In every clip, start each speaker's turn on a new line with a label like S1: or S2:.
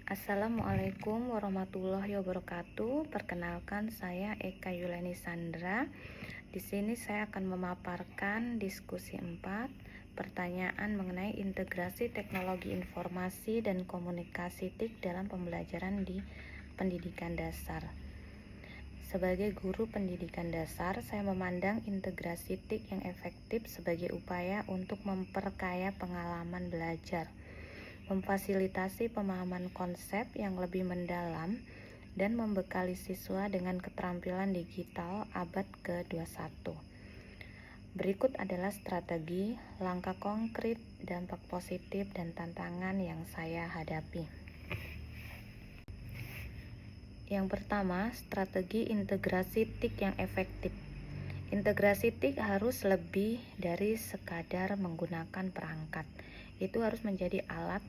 S1: Assalamualaikum warahmatullahi wabarakatuh. Perkenalkan, saya Eka Yuleni Sandra. Di sini saya akan memaparkan diskusi 4 pertanyaan mengenai integrasi teknologi informasi dan komunikasi TIK dalam pembelajaran di pendidikan dasar. Sebagai guru pendidikan dasar, saya memandang integrasi TIK yang efektif sebagai upaya untuk memperkaya pengalaman belajar, memfasilitasi pemahaman konsep yang lebih mendalam, dan membekali siswa dengan keterampilan digital abad ke-21. Berikut adalah strategi, langkah konkret, dampak positif, dan tantangan yang saya hadapi. Yang pertama, strategi integrasi TIK yang efektif. Integrasi TIK harus lebih dari sekadar menggunakan perangkat. Itu harus menjadi alat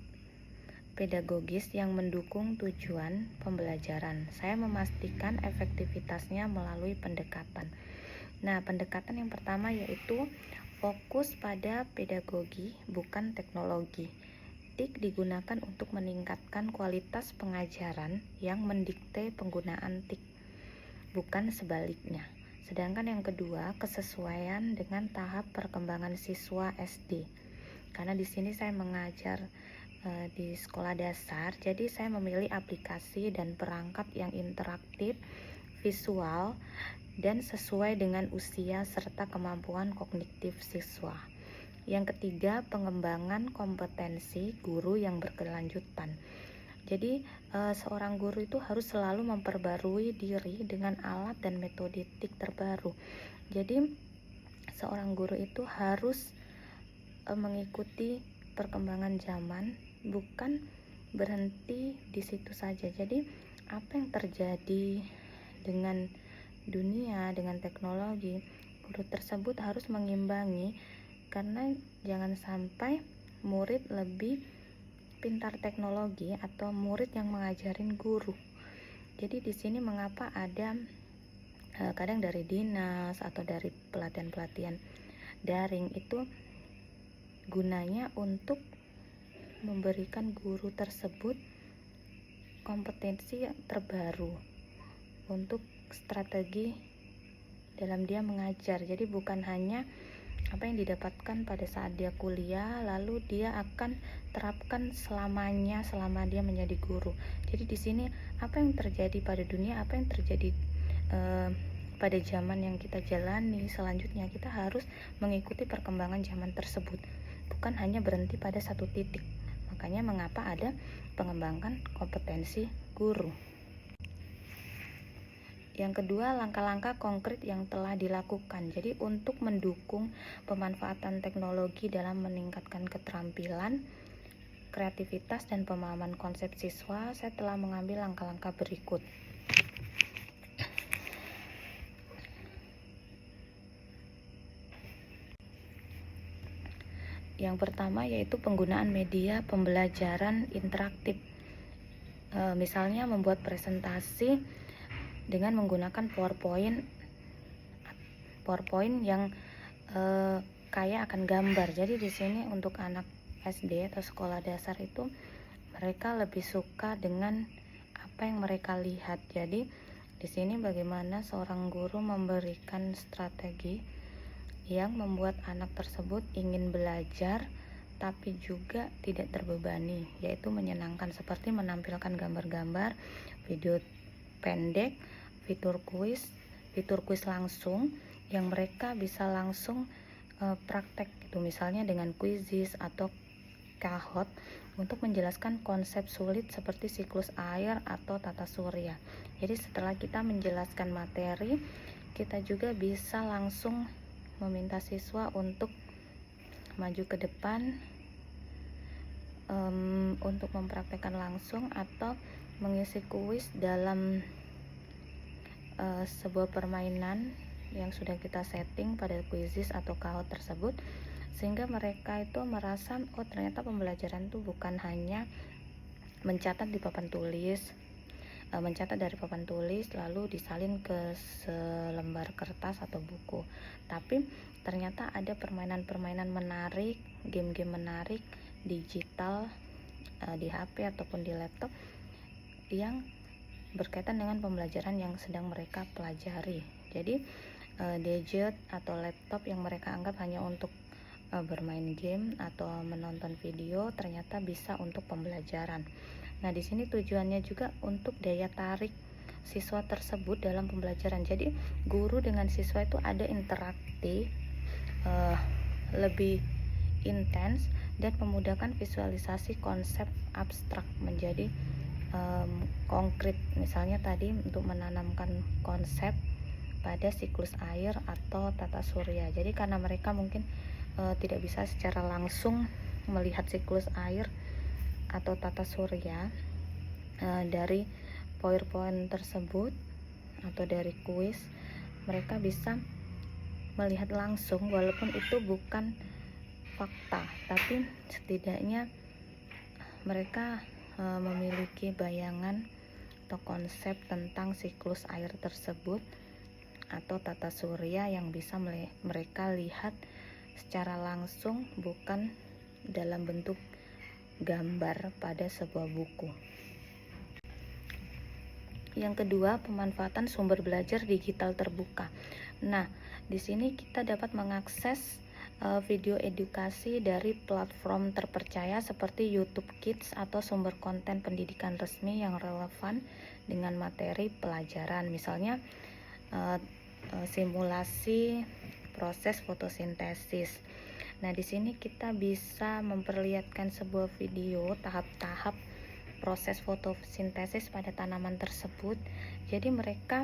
S1: pedagogis yang mendukung tujuan pembelajaran. Saya memastikan efektivitasnya melalui pendekatan. Nah, pendekatan yang pertama yaitu fokus pada pedagogi, bukan teknologi. TIK digunakan untuk meningkatkan kualitas pengajaran yang mendikte penggunaan TIK, bukan sebaliknya. Sedangkan yang kedua, kesesuaian dengan tahap perkembangan siswa SD. Karena di sini saya mengajar di sekolah dasar, jadi saya memilih aplikasi dan perangkat yang interaktif, visual, dan sesuai dengan usia serta kemampuan kognitif siswa. Yang ketiga, pengembangan kompetensi guru yang berkelanjutan. Jadi seorang guru itu harus selalu memperbarui diri dengan alat dan metode TIK terbaru. Jadi seorang guru itu harus mengikuti perkembangan zaman, bukan berhenti di situ saja. Jadi apa yang terjadi dengan dunia, dengan teknologi, guru tersebut harus mengimbangi, karena jangan sampai murid lebih pintar teknologi atau murid yang mengajarin guru. Jadi di sini mengapa ada kadang dari dinas atau dari pelatihan-pelatihan daring itu gunanya untuk memberikan guru tersebut kompetensi yang terbaru untuk strategi dalam dia mengajar. Jadi bukan hanya apa yang didapatkan pada saat dia kuliah lalu dia akan terapkan selamanya selama dia menjadi guru. Jadi di sini apa yang terjadi pada dunia, apa yang terjadi pada zaman yang kita jalani, selanjutnya kita harus mengikuti perkembangan zaman tersebut, bukan hanya berhenti pada satu titik. Makanya mengapa ada pengembangan kompetensi guru. Yang kedua, langkah-langkah konkret yang telah dilakukan. Jadi untuk mendukung pemanfaatan teknologi dalam meningkatkan keterampilan, kreativitas, dan pemahaman konsep siswa, saya telah mengambil langkah-langkah berikut. Yang pertama yaitu penggunaan media pembelajaran interaktif. Misalnya membuat presentasi dengan menggunakan PowerPoint yang kaya akan gambar. Jadi di sini untuk anak SD atau sekolah dasar itu mereka lebih suka dengan apa yang mereka lihat. Jadi di sini bagaimana seorang guru memberikan strategi yang membuat anak tersebut ingin belajar tapi juga tidak terbebani, yaitu menyenangkan, seperti menampilkan gambar-gambar, video pendek, fitur kuis langsung yang mereka bisa langsung praktek gitu, misalnya dengan Quizizz atau Kahoot untuk menjelaskan konsep sulit seperti siklus air atau tata surya. Jadi setelah kita menjelaskan materi, kita juga bisa langsung meminta siswa untuk maju ke depan untuk mempraktekkan langsung atau mengisi kuis dalam sebuah permainan yang sudah kita setting pada Quizizz atau Kahoot tersebut, sehingga mereka itu merasa oh ternyata pembelajaran itu bukan hanya mencatat di papan tulis, mencatat dari papan tulis lalu disalin ke selembar kertas atau buku, tapi ternyata ada permainan-permainan menarik, game-game menarik digital di HP ataupun di laptop yang berkaitan dengan pembelajaran yang sedang mereka pelajari. Jadi gadget atau laptop yang mereka anggap hanya untuk bermain game atau menonton video ternyata bisa untuk pembelajaran. Nah, di sini tujuannya juga untuk daya tarik siswa tersebut dalam pembelajaran. Jadi guru dengan siswa itu ada interaksi lebih intens dan memudahkan visualisasi konsep abstrak menjadi konkret. Misalnya tadi untuk menanamkan konsep pada siklus air atau tata surya. Jadi karena mereka mungkin tidak bisa secara langsung melihat siklus air atau tata surya dari PowerPoint tersebut atau dari kuis, mereka bisa melihat langsung walaupun itu bukan fakta, tapi setidaknya mereka memiliki bayangan atau konsep tentang siklus air tersebut atau tata surya yang bisa mereka lihat secara langsung, bukan dalam bentuk gambar pada sebuah buku. Yang kedua, pemanfaatan sumber belajar digital terbuka. Nah, di sini kita dapat mengakses video edukasi dari platform terpercaya seperti YouTube Kids atau sumber konten pendidikan resmi yang relevan dengan materi pelajaran. Misalnya simulasi proses fotosintesis. Nah, di sini kita bisa memperlihatkan sebuah video tahap-tahap proses fotosintesis pada tanaman tersebut. Jadi mereka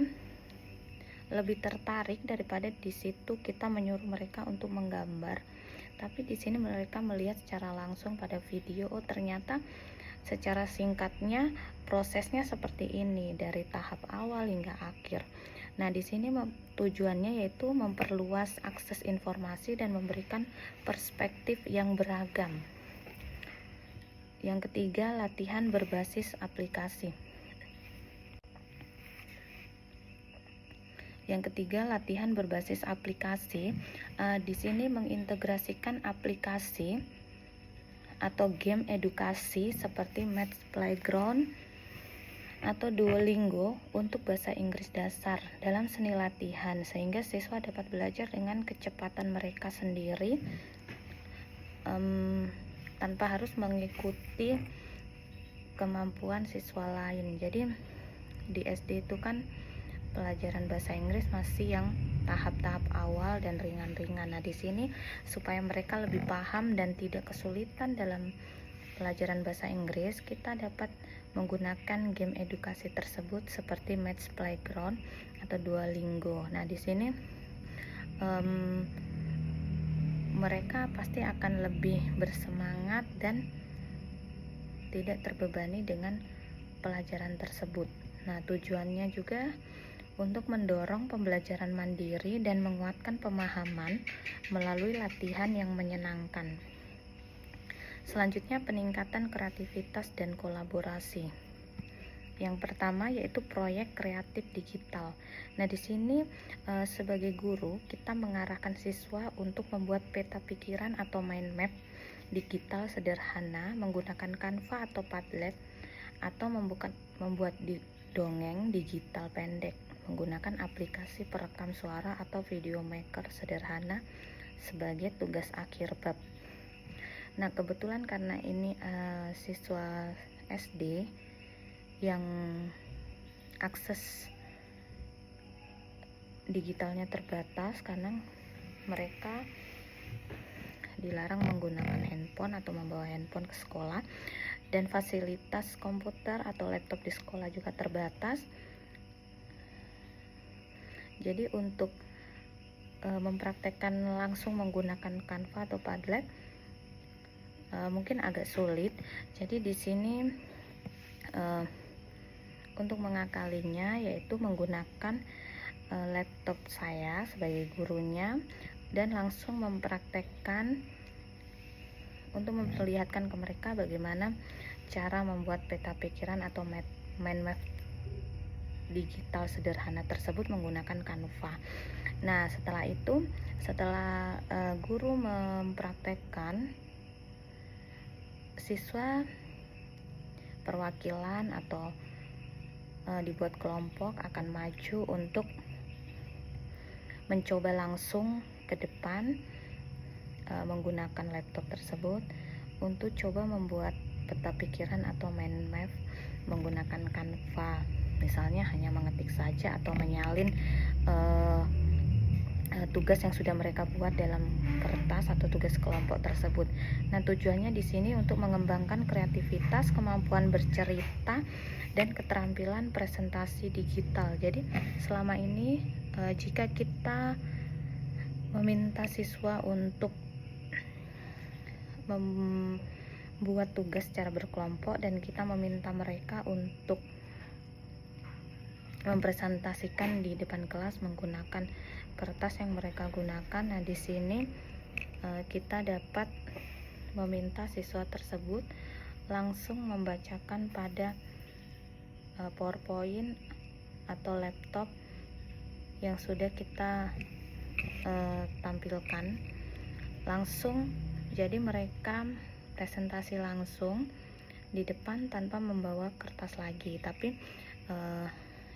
S1: lebih tertarik daripada di situ kita menyuruh mereka untuk menggambar. Tapi di sini mereka melihat secara langsung pada video, oh ternyata secara singkatnya prosesnya seperti ini dari tahap awal hingga akhir. Nah, di sini tujuannya yaitu memperluas akses informasi dan memberikan perspektif yang beragam. Yang ketiga, latihan berbasis aplikasi. Di sini mengintegrasikan aplikasi atau game edukasi seperti Maths Playground atau Duolingo untuk bahasa Inggris dasar dalam seni latihan, sehingga siswa dapat belajar dengan kecepatan mereka sendiri tanpa harus mengikuti kemampuan siswa lain. Jadi di SD itu kan pelajaran bahasa Inggris masih yang tahap-tahap awal dan ringan-ringan. Nah, di sini supaya mereka lebih paham dan tidak kesulitan dalam pelajaran bahasa Inggris, kita dapat menggunakan game edukasi tersebut seperti Maths Playground atau Duolingo. Nah, di sini mereka pasti akan lebih bersemangat dan tidak terbebani dengan pelajaran tersebut. Nah, tujuannya juga untuk mendorong pembelajaran mandiri dan menguatkan pemahaman melalui latihan yang menyenangkan. Selanjutnya, peningkatan kreativitas dan kolaborasi. Yang pertama yaitu proyek kreatif digital. Nah, di sini sebagai guru kita mengarahkan siswa untuk membuat peta pikiran atau mind map digital sederhana menggunakan Canva atau Padlet, atau membuat dongeng digital pendek menggunakan aplikasi perekam suara atau video maker sederhana sebagai tugas akhir bab. Nah, kebetulan karena ini siswa SD yang akses digitalnya terbatas karena mereka dilarang menggunakan handphone atau membawa handphone ke sekolah, dan fasilitas komputer atau laptop di sekolah juga terbatas. Jadi untuk mempraktekkan langsung menggunakan Canva atau Padlet mungkin agak sulit. Jadi di sini untuk mengakalinya yaitu menggunakan laptop saya sebagai gurunya dan langsung mempraktekkan untuk memperlihatkan ke mereka bagaimana cara membuat peta pikiran atau mind map digital sederhana tersebut menggunakan Canva. Nah, setelah guru mempraktekkan, siswa perwakilan atau dibuat kelompok akan maju untuk mencoba langsung ke depan menggunakan laptop tersebut untuk coba membuat peta pikiran atau mind map menggunakan Canva. Misalnya hanya mengetik saja atau menyalin tugas yang sudah mereka buat dalam kertas atau tugas kelompok tersebut. Nah, tujuannya di sini untuk mengembangkan kreativitas, kemampuan bercerita, dan keterampilan presentasi digital. Jadi, selama ini jika kita meminta siswa untuk membuat tugas secara berkelompok dan kita meminta mereka untuk mempresentasikan di depan kelas menggunakan kertas yang mereka gunakan. Nah, di sini kita dapat meminta siswa tersebut langsung membacakan pada PowerPoint atau laptop yang sudah kita tampilkan langsung. Jadi mereka presentasi langsung di depan tanpa membawa kertas lagi, tapi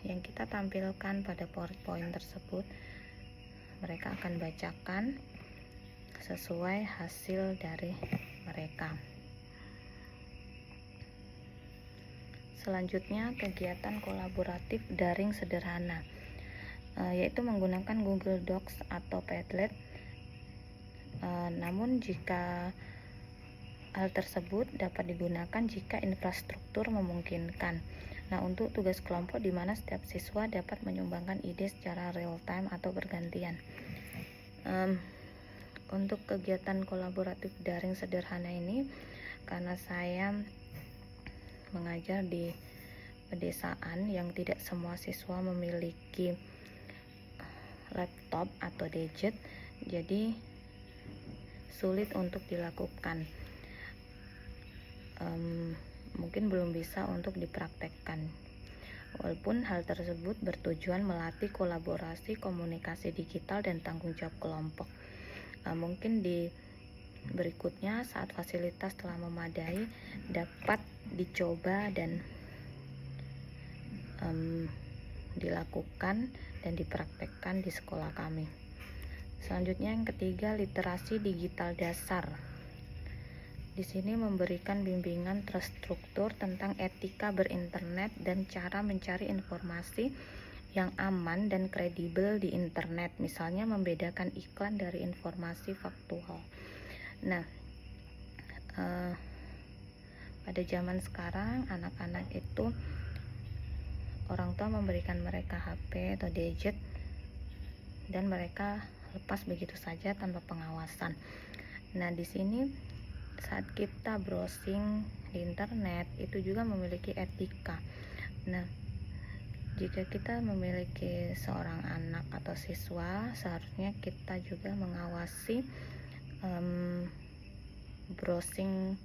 S1: yang kita tampilkan pada PowerPoint tersebut mereka akan bacakan sesuai hasil dari mereka. Selanjutnya, kegiatan kolaboratif daring sederhana, yaitu menggunakan Google Docs atau Padlet. Namun jika hal tersebut dapat digunakan jika infrastruktur memungkinkan. Nah, untuk tugas kelompok di mana setiap siswa dapat menyumbangkan ide secara real time atau bergantian. Untuk kegiatan kolaboratif daring sederhana ini, karena saya mengajar di pedesaan yang tidak semua siswa memiliki laptop atau gadget, jadi sulit untuk dilakukan. Mungkin belum bisa untuk dipraktekkan. Walaupun hal tersebut bertujuan melatih kolaborasi, komunikasi digital, dan tanggung jawab kelompok. Mungkin di berikutnya saat fasilitas telah memadai dapat dicoba dan dilakukan dan dipraktekkan di sekolah kami. Selanjutnya yang ketiga, literasi digital dasar. Di sini memberikan bimbingan terstruktur tentang etika berinternet dan cara mencari informasi yang aman dan kredibel di internet. Misalnya membedakan iklan dari informasi faktual. Nah, pada zaman sekarang anak-anak itu orang tua memberikan mereka HP atau gadget dan mereka lepas begitu saja tanpa pengawasan. Nah, di sini saat kita browsing di internet itu juga memiliki etika. Nah, jika kita memiliki seorang anak atau siswa, seharusnya kita juga mengawasi browsing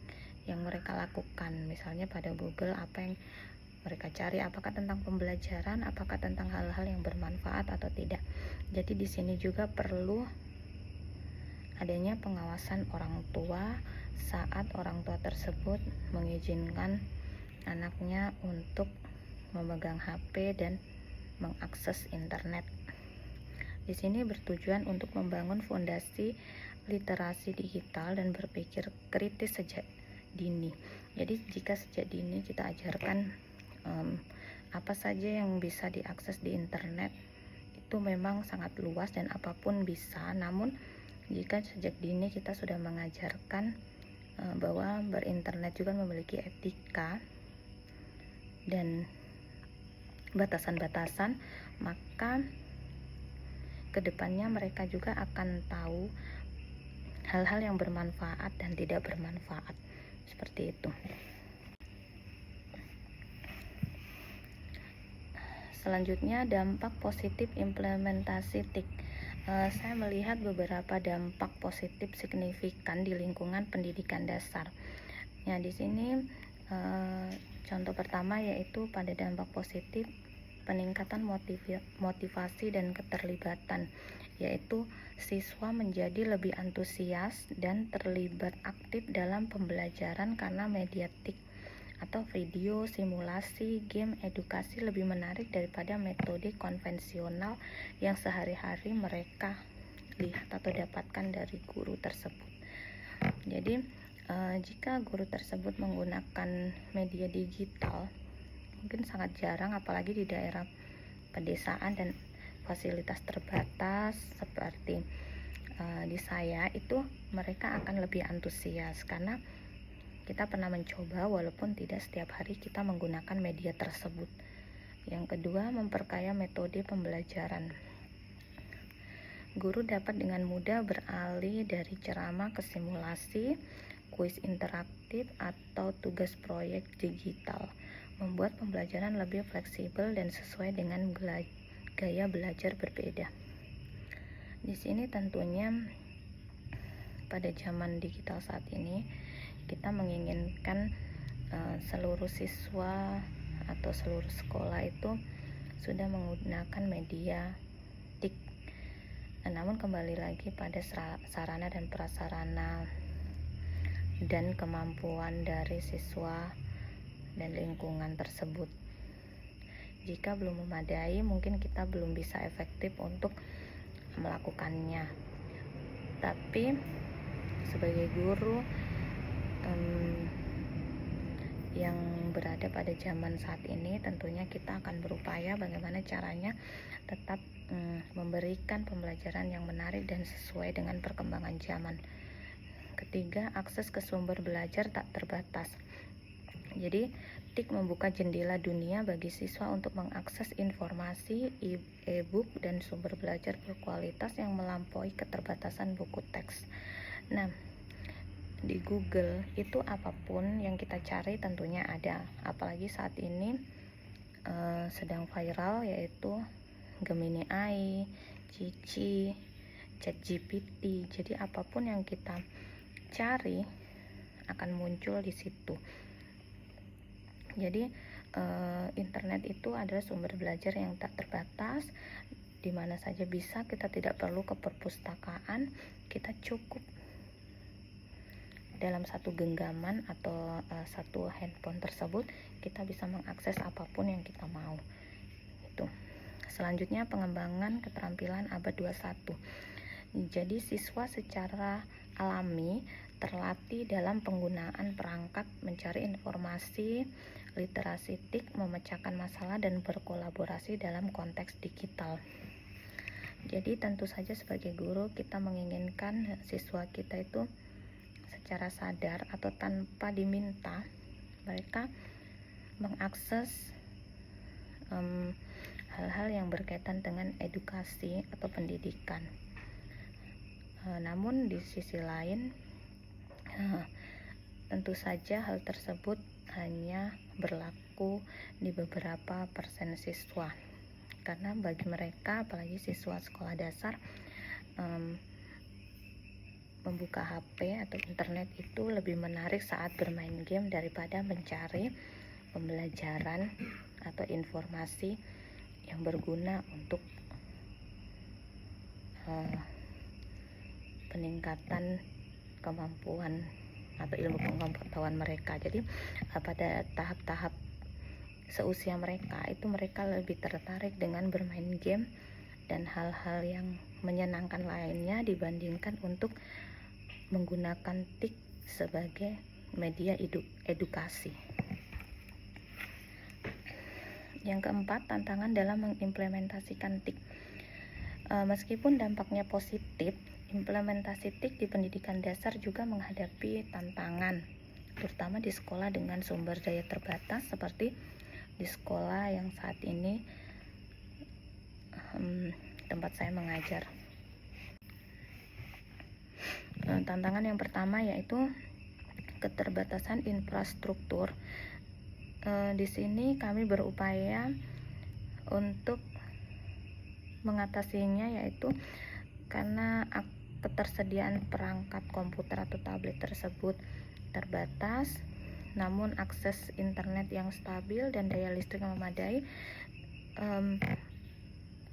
S1: yang mereka lakukan. Misalnya pada Google, apa yang mereka cari, apakah tentang pembelajaran, apakah tentang hal-hal yang bermanfaat atau tidak. Jadi di sini juga perlu adanya pengawasan orang tua saat orang tua tersebut mengizinkan anaknya untuk memegang HP dan mengakses internet. Di sini bertujuan untuk membangun fondasi literasi digital dan berpikir kritis sejak dini. Jadi jika sejak dini kita ajarkan apa saja yang bisa diakses di internet, itu memang sangat luas dan apapun bisa. Namun jika sejak dini kita sudah mengajarkan bahwa berinternet juga memiliki etika dan batasan-batasan, maka kedepannya mereka juga akan tahu hal-hal yang bermanfaat dan tidak bermanfaat, seperti itu. Selanjutnya, dampak positif implementasi TIK. Saya melihat beberapa dampak positif signifikan di lingkungan pendidikan dasar. Nah, di sini contoh pertama yaitu pada dampak positif peningkatan motivasi dan keterlibatan, yaitu siswa menjadi lebih antusias dan terlibat aktif dalam pembelajaran karena media TIK atau video, simulasi, game, edukasi lebih menarik daripada metode konvensional yang sehari-hari mereka lihat atau dapatkan dari guru tersebut. Jadi jika guru tersebut menggunakan media digital, mungkin sangat jarang, apalagi di daerah pedesaan dan fasilitas terbatas seperti di saya, itu mereka akan lebih antusias karena kita pernah mencoba walaupun tidak setiap hari kita menggunakan media tersebut. Yang kedua, memperkaya metode pembelajaran. Guru dapat dengan mudah beralih dari ceramah ke simulasi, kuis interaktif, atau tugas proyek digital, membuat pembelajaran lebih fleksibel dan sesuai dengan gaya belajar berbeda. Di sini tentunya pada zaman digital saat ini kita menginginkan seluruh siswa atau seluruh sekolah itu sudah menggunakan media TIK. Namun kembali lagi pada sarana dan prasarana dan kemampuan dari siswa dan lingkungan tersebut. Jika belum memadai, mungkin kita belum bisa efektif untuk melakukannya. Tapi sebagai guru yang berada pada zaman saat ini, tentunya kita akan berupaya bagaimana caranya tetap memberikan pembelajaran yang menarik dan sesuai dengan perkembangan zaman. Ketiga, akses ke sumber belajar tak terbatas. Jadi TIK membuka jendela dunia bagi siswa untuk mengakses informasi, e-book, dan sumber belajar berkualitas yang melampaui keterbatasan buku teks. Nah, di Google itu apapun yang kita cari tentunya ada. Apalagi saat ini sedang viral, yaitu Gemini AI, Cici, ChatGPT. Jadi apapun yang kita cari akan muncul di situ. Jadi internet itu adalah sumber belajar yang tak terbatas, di mana saja bisa. Kita tidak perlu ke perpustakaan, kita cukup dalam satu genggaman atau satu handphone tersebut kita bisa mengakses apapun yang kita mau. Itu. Selanjutnya, pengembangan keterampilan abad 21. Jadi siswa secara alami terlatih dalam penggunaan perangkat, mencari informasi, literasi TIK, memecahkan masalah, dan berkolaborasi dalam konteks digital. Jadi tentu saja sebagai guru kita menginginkan siswa kita itu secara sadar atau tanpa diminta mereka mengakses hal-hal yang berkaitan dengan edukasi atau pendidikan. Namun di sisi lain tentu saja hal tersebut hanya berlaku di beberapa persen siswa, karena bagi mereka, apalagi siswa sekolah dasar, membuka HP atau internet itu lebih menarik saat bermain game daripada mencari pembelajaran atau informasi yang berguna untuk peningkatan kemampuan atau ilmu pengetahuan mereka. Jadi pada tahap-tahap seusia mereka itu mereka lebih tertarik dengan bermain game dan hal-hal yang menyenangkan lainnya dibandingkan untuk menggunakan TIK sebagai media edukasi. Yang keempat, tantangan dalam mengimplementasikan TIK. Meskipun dampaknya positif, implementasi TIK di pendidikan dasar juga menghadapi tantangan, terutama di sekolah dengan sumber daya terbatas seperti di sekolah yang saat ini tempat saya mengajar. Tantangan yang pertama yaitu keterbatasan infrastruktur. Di sini kami berupaya untuk mengatasinya, yaitu karena ketersediaan perangkat komputer atau tablet tersebut terbatas, namun akses internet yang stabil dan daya listrik yang memadai.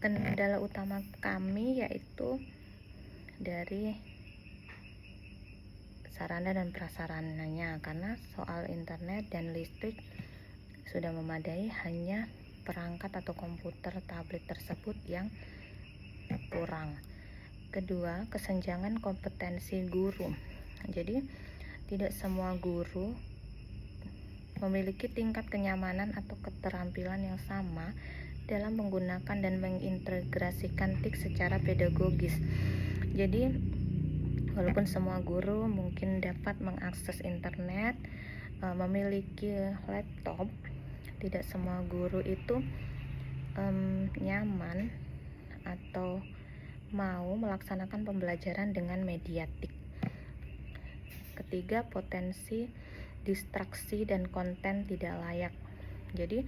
S1: Kendala utama kami yaitu dari sarana dan prasarananya, karena soal internet dan listrik sudah memadai, hanya perangkat atau komputer tablet tersebut yang kurang. Kedua, kesenjangan kompetensi guru. Jadi tidak semua guru memiliki tingkat kenyamanan atau keterampilan yang sama dalam menggunakan dan mengintegrasikan TIK secara pedagogis. Jadi walaupun semua guru mungkin dapat mengakses internet, memiliki laptop, tidak semua guru itu nyaman atau mau melaksanakan pembelajaran dengan media TIK. Ketiga, potensi distraksi dan konten tidak layak. Jadi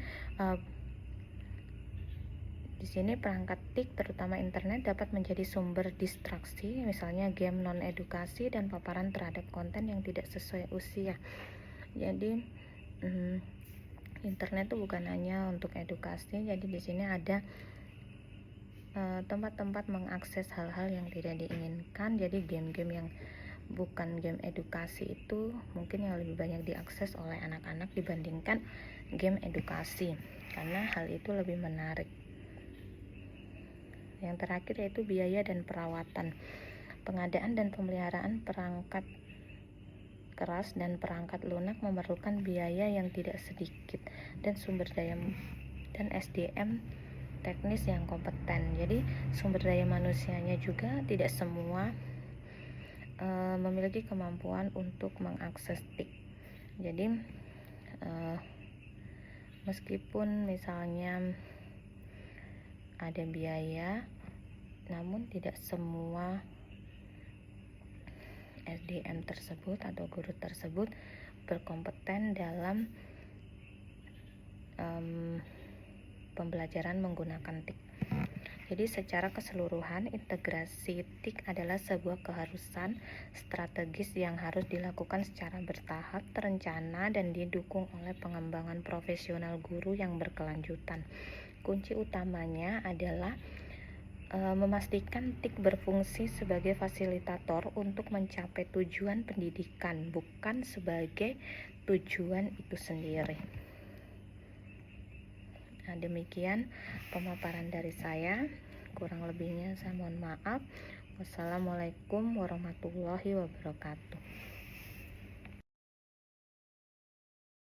S1: di sini perangkat TIK terutama internet dapat menjadi sumber distraksi, misalnya game non edukasi dan paparan terhadap konten yang tidak sesuai usia. Jadi internet itu bukan hanya untuk edukasi, jadi di sini ada tempat-tempat mengakses hal-hal yang tidak diinginkan. Jadi game-game yang bukan game edukasi itu mungkin yang lebih banyak diakses oleh anak-anak dibandingkan game edukasi, karena hal itu lebih menarik. Yang terakhir yaitu biaya dan perawatan. Pengadaan dan pemeliharaan perangkat keras dan perangkat lunak memerlukan biaya yang tidak sedikit dan sumber daya dan SDM teknis yang kompeten. Jadi sumber daya manusianya juga tidak semua memiliki kemampuan untuk mengakses TIK. Jadi meskipun misalnya ada biaya, namun tidak semua SDM tersebut atau guru tersebut berkompeten dalam pembelajaran menggunakan TIK. Jadi secara keseluruhan, integrasi TIK adalah sebuah keharusan strategis yang harus dilakukan secara bertahap, terencana, dan didukung oleh pengembangan profesional guru yang berkelanjutan. Kunci utamanya adalah memastikan TIK berfungsi sebagai fasilitator untuk mencapai tujuan pendidikan, bukan sebagai tujuan itu sendiri. Nah, demikian pemaparan dari saya. Kurang lebihnya saya mohon maaf. Wassalamualaikum warahmatullahi wabarakatuh.